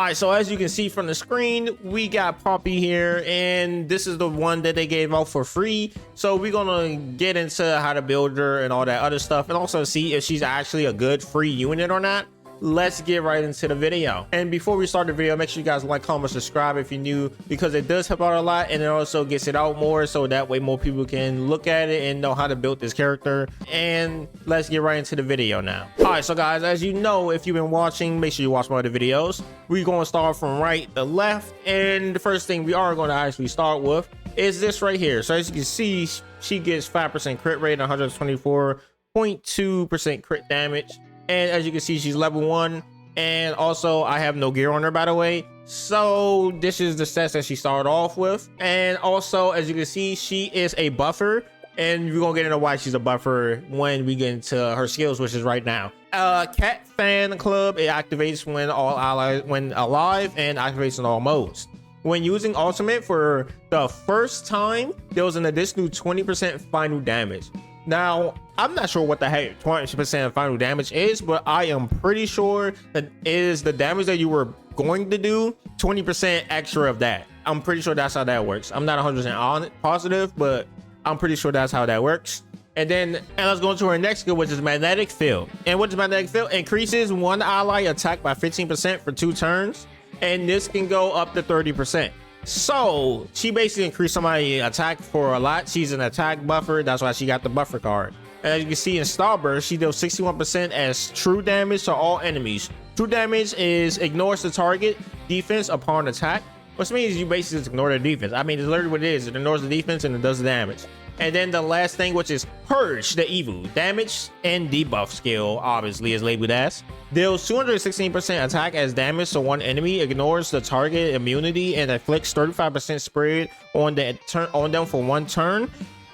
All right, so as you can see from the screen, we got Poppy here, and this is the one that they gave out for free. So we're gonna get into how to build her and all that other stuff, and also see if she's actually a good free unit or not. Let's get right into the video. And before we start the video, make sure you guys like, comment, subscribe if you're new, because it does help out a lot, and it also gets it out more, so that way more people can look at it and know how to build this character. And let's get right into the video now. All right, so guys, as you know, if you've been watching, make sure you watch my other videos. We're going to start from right to left, and the first thing we are going to actually start with is this right here. So as you can see, she gets 5% crit rate, 124.2% crit damage. And as you can see, she's level 1, and also I have no gear on her, by the way. So this is the stats that she started off with. And also, as you can see, she is a buffer, and we're gonna get into why she's a buffer when we get into her skills, which is right now. Cat fan club, it activates when all allies when alive, and activates in all modes. When using ultimate for the first time, there was an additional 20% final damage. Now, I'm not sure what the heck 20% final damage is, but I am pretty sure that is the damage that you were going to do, 20% extra of that. I'm pretty sure that's how that works. I'm not 100% positive, but I'm pretty sure that's how that works. And let's go into our next skill, which is magnetic field. And what is magnetic field? Increases one ally attack by 15% for 2 turns, and this can go up to 30%. So she basically increased somebody's attack for a lot. She's an attack buffer, that's why she got the buffer card. And as you can see in Starburst, she deals 61% as true damage to all enemies. True damage is ignores the target defense upon attack, which means you basically just ignore the defense. I mean, it's literally what it is. It ignores the defense and it does the damage. And then the last thing, which is Purge the Evil. Damage and debuff skill, obviously, is labeled as. Deals 216% attack as damage to one enemy, ignores the target immunity, and inflicts 35% spread on them for 1 turn.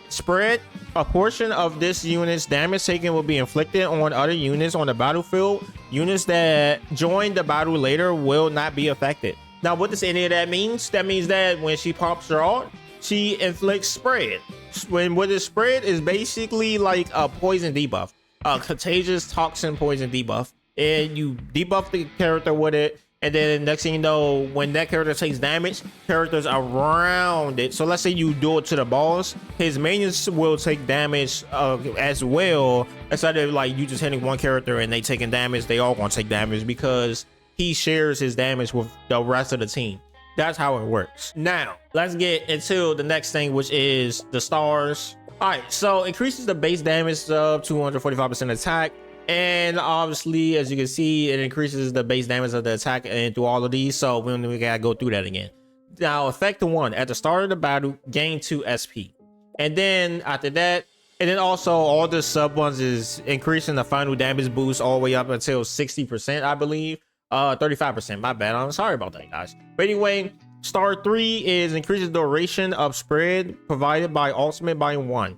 Spread. A portion of this unit's damage taken will be inflicted on other units on the battlefield. Units that join the battle later will not be affected. Now, what does any of that means? That means that when she pops her ult, she inflicts spread. What is spread is basically like a poison debuff, a contagious toxin poison debuff, and you debuff the character with it. And then next thing you know, when that character takes damage, characters around it, so let's say you do it to the boss, his minions will take damage as well. Instead of like you just hitting one character and they taking damage, they all gonna take damage because he shares his damage with the rest of the team. That's how it works. Now, let's get into the next thing, which is the stars. All right, so increases the base damage of 245% attack. And obviously, as you can see, it increases the base damage of the attack and through all of these. So we gotta go through that again. Now, effect 1, at the start of the battle, gain 2 SP. And then after that, and then also all the sub ones is increasing the final damage boost all the way up until 60%, I believe. 35%, my bad. I'm sorry about that, guys. But anyway, star 3 is increases duration of spread provided by ultimate by 1.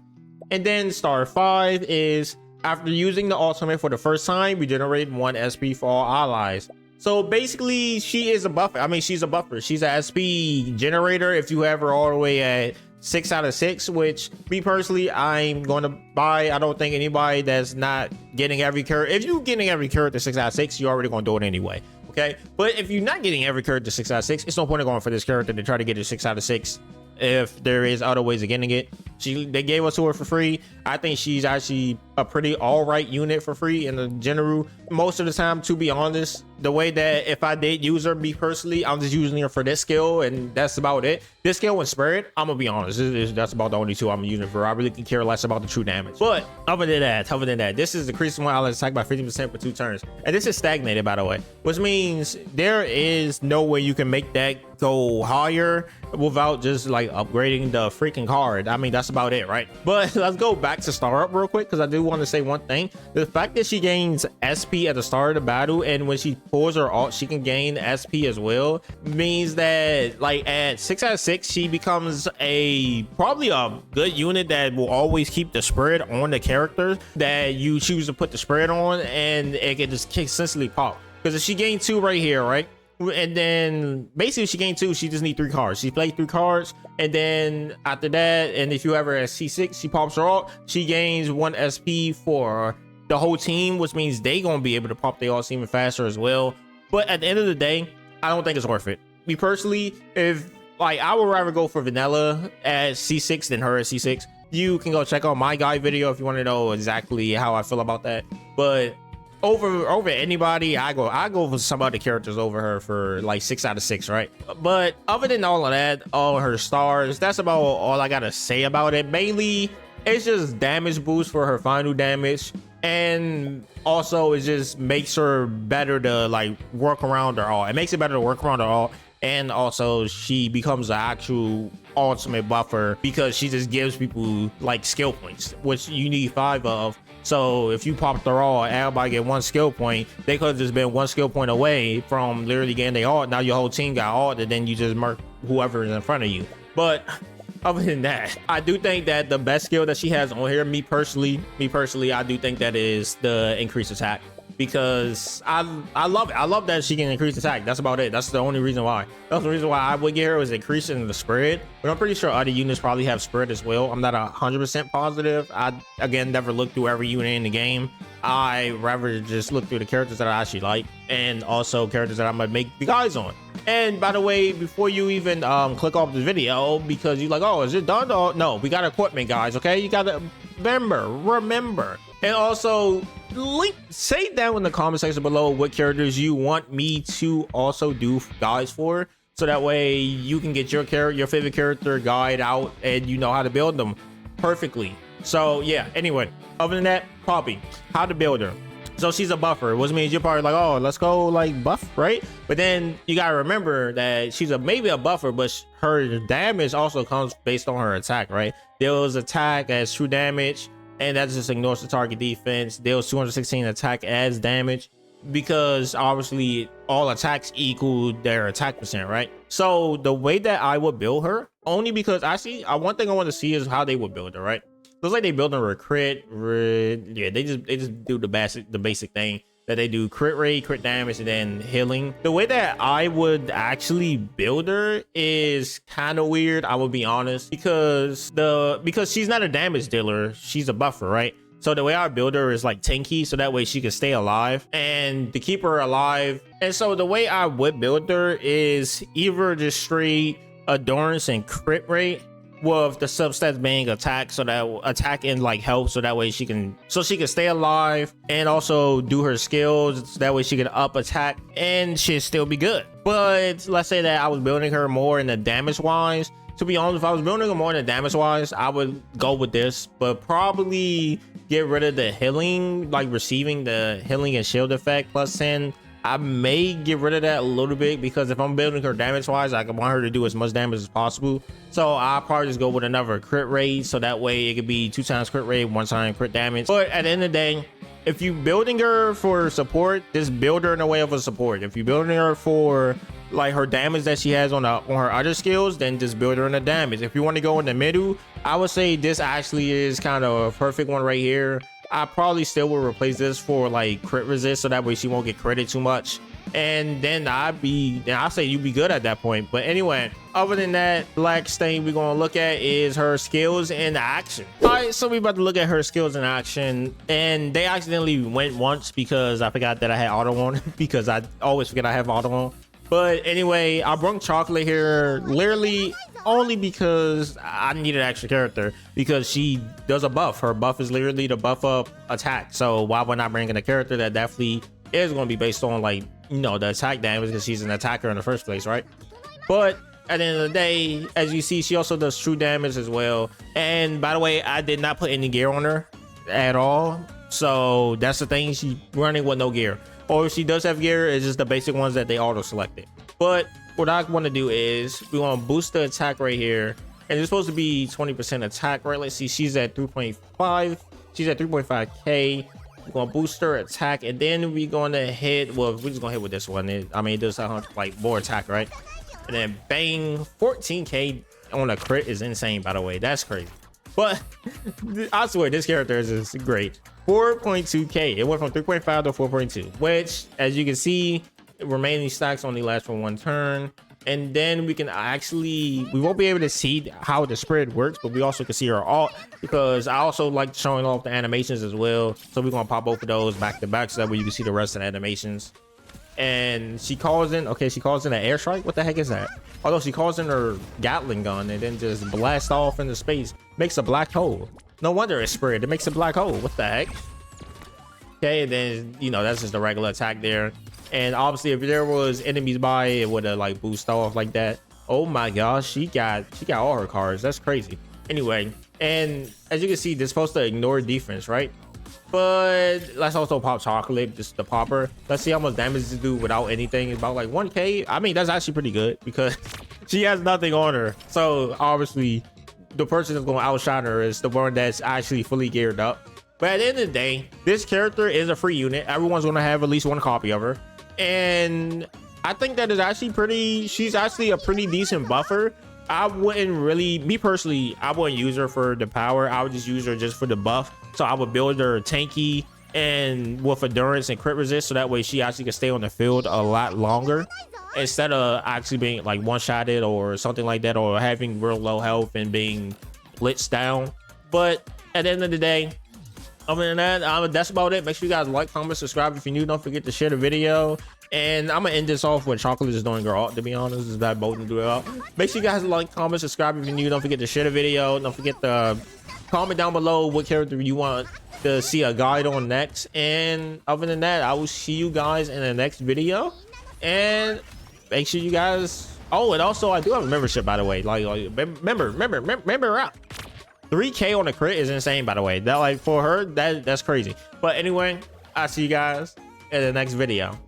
And then star 5 is after using the ultimate for the first time, we generate 1 SP for all allies. So basically, she is a buffer. I mean, she's a buffer. She's a SP generator if you have her all the way at 6 out of 6, which me personally, I'm going to buy. I don't think anybody that's not getting every character, if you're getting every character 6 out of 6, you're already going to do it anyway. Okay, but if you're not getting every character 6 out of 6, it's no point in going for this character to try to get it 6 out of 6 if there is other ways of getting it. They gave us to her for free. I think she's actually a pretty all right unit for free in the general. Most of the time, to be honest, the way that if I did use her, me personally, I'm just using her for this skill, and that's about it. This skill and spread, I'm gonna be honest, that's about the only 2 I'm using for. I really can care less about the true damage. But other than that, this is decreasing one allied attack by 50% for 2 turns, and this is stagnated, by the way, which means there is no way you can make that go higher without just like upgrading the freaking card. I mean, that's about it, right? But let's go back to Star Up real quick, because I do want to say one thing. The fact that she gains SP at the start of the battle, and when she pulls her ult, she can gain SP as well, means that like at 6 out of 6, she becomes probably a good unit that will always keep the spread on the character that you choose to put the spread on, and it can just consistently pop. Because if she gained 2 right here, right? And then basically she gained 2, she just need 3 cards. She played 3 cards, and then after that, and if you ever at C6, she pops her ult, she gains 1 SP for the whole team, which means they gonna be able to pop their ults even faster as well. But at the end of the day, I don't think it's worth it. Me personally, if like I would rather go for vanilla at C6 than her at C6. You can go check out my guide video if you want to know exactly how I feel about that. But over anybody, I go for some other characters over her for like 6 out of 6, right? But other than all of that, all her stars, that's about all I gotta say about it. Mainly, it's just damage boost for her final damage, and also it just makes her better to like work around her all. It makes it better to work around her all, and also she becomes an actual ultimate buffer because she just gives people like skill points, which you need 5 of. So if you popped her all, everybody get 1 skill point. They could have just been 1 skill point away from literally getting their ult. Now your whole team got ult, and then you just murk whoever is in front of you. But other than that, I do think that the best skill that she has on here, me personally, I do think that is the increased attack, because I love it. I love that she can increase attack. That's about it. That's the only reason why. That's the reason why I would get her, was increasing the spread. But I'm pretty sure other units probably have spread as well. I'm not 100% positive. I again never looked through every unit in the game. I rather just look through the characters that I actually like, and also characters that I'm gonna make the guys on. And by the way, before you even click off the video because you're like, oh, is it done? Oh, no, we got equipment, guys. Okay, you gotta remember. And also, say down in the comment section below what characters you want me to also do guides for, so that way you can get your favorite character guide out and you know how to build them perfectly. So yeah, anyway, other than that, Poppy, how to build her. So she's a buffer, which means you're probably like, oh, let's go like buff, right? But then you gotta remember that she's maybe a buffer, but her damage also comes based on her attack, right? Deals attack as true damage, and that just ignores the target defense. Deals 216 attack as damage, because obviously all attacks equal their attack percent, right? So the way that I would build her, only because one thing I want to see is how they would build her, right? Looks like they build her a crit. Yeah, they just do the basic thing that they do: crit rate, crit damage, and then healing. The way that I would actually build her is kind of weird, I will be honest, because she's not a damage dealer, she's a buffer, right? So the way I build her is like tanky, so that way she can stay alive, and to keep her alive. And so the way I would build her is either just straight endurance and crit rate, with the substats being attack, so that attack and like health, so that way she can stay alive and also do her skills, so that way she can up attack and she'll still be good. But let's say that I was building her more in the damage wise. To be honest, if I was building her more in the damage wise, I would go with this, but probably get rid of the healing, like receiving the healing and shield effect plus 10. I may get rid of that a little bit, because if I'm building her damage wise, I want her to do as much damage as possible. So I'll probably just go with another crit rate, so that way it could be 2 times crit rate, 1 time crit damage. But at the end of the day, if you building her for support, just build her in a way of a support. If you're building her for like her damage that she has on her other skills, then just build her in the damage. If you want to go in the middle, I would say this actually is kind of a perfect one right here. I probably still will replace this for like crit resist, so that way she won't get critted too much, and then I'll say you'd be good at that point. But anyway, other than that, next thing we're gonna look at is her skills in action. All right, so we're about to look at her skills in action, and they accidentally went once because I forgot that I had auto on because I always forget I have auto on. But anyway, I brought Chocolate here literally only because I needed an extra character, because she does a buff. Her buff is literally to buff up attack. So why would I bring in a character that definitely is going to be based on, like, you know, the attack damage, because she's an attacker in the first place, right? But at the end of the day, as you see, she also does true damage as well. And by the way, I did not put any gear on her at all. So that's the thing, she's running with no gear. Or if she does have gear, it's just the basic ones that they auto selected. But what I want to do is we want to boost the attack right here, and it's supposed to be 20% attack, right? Let's see, she's at 3.5. She's at 3.5k. We're gonna boost her attack, and then we're gonna hit, well, we're just gonna hit with this one. It does sound like more attack, right? And then bang, 14k on a crit is insane, by the way. That's crazy. But I swear this character is just great. 4.2k. It went from 3.5 to 4.2, which, as you can see, remaining stacks only last for 1 turn. And then we can we won't be able to see how the spread works, but we also can see her ult, because I also like showing off the animations as well. So we're gonna pop both of those back to back, so that way you can see the rest of the animations. and she calls in. Okay, she calls in an airstrike. What the heck is that? Although she calls in her Gatling gun and then just blasts off into space, makes a black hole. No wonder it's spread. It makes a black hole. What the heck? Okay, and then you know that's just a regular attack there. And obviously, if there was enemies by, it would have like boost off like that. Oh my gosh, she got all her cards. That's crazy. Anyway, and as you can see, they're supposed to ignore defense, right? But let's also pop chocolate, just the popper. Let's see how much damage to do without anything. It's about like 1k. I mean, that's actually pretty good because she has nothing on her. So obviously, the person that's going to outshine her is the one that's actually fully geared up. But at the end of the day, this character is a free unit. Everyone's going to have at least one copy of her. And I think that is actually pretty, she's actually a pretty decent buffer. I wouldn't really, me personally, I wouldn't use her for the power. I would just use her just for the buff. So I would build her tanky and with endurance and crit resist, so that way she actually can stay on the field a lot longer instead of actually being like one-shotted or something like that, or having real low health and being blitzed down. But at the end of the day, other than that, that's about it. Make sure you guys like, comment, subscribe. If you're new, don't forget to share the video. And I'm gonna end this off with Chocolate is doing her art, to be honest. Is that both do it out. Make sure you guys like, comment, subscribe if you're new. Don't forget to share the video. Don't forget to comment down below what character you want to see a guide on next. And other than that, I will see you guys in the next video. And make sure you guys, oh, and also I do have a membership, by the way. Like remember out. 3k on a crit is insane, by the way. That, like, for her, that's crazy. But anyway, I'll see you guys in the next video.